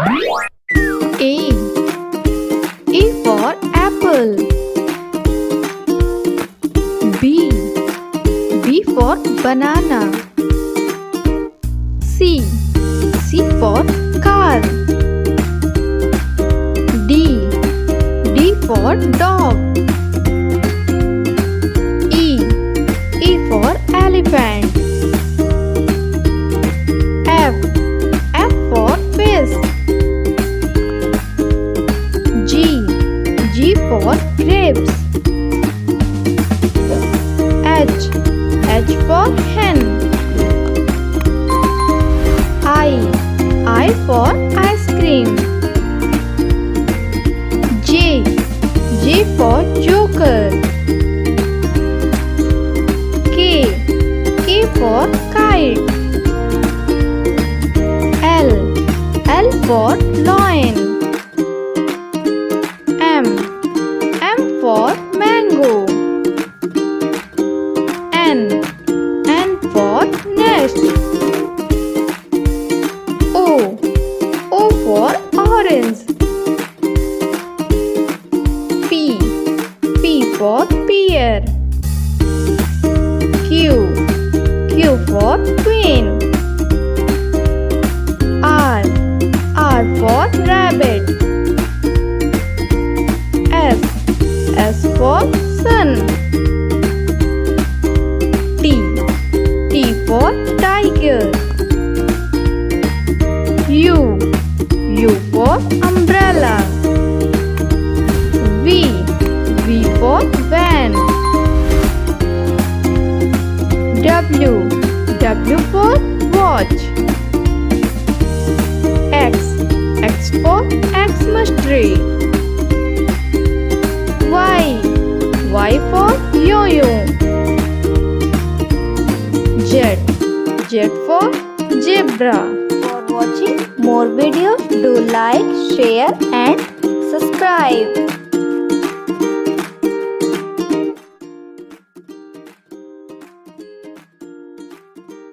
A. A for apple. B. B for banana. C. C for car. D. D for dog. E. E for elephant. F. F for fish. G. G for grapes. H. H for hen. I for ice cream. J. J for joker. K. K for kite. L. L for lion. M. M for mango. N. N for nest. O. O for orange. P. P for pear. Q. Q for queen. R. R for rabbit. S. S for sun. T. T for tiger. U. U for umbrella. V. V for van. W. W for watch. X. X for Xmas tree. Y. Y for yo-yo. Z. Z for zebra. For watching more videos, do like, share and subscribe.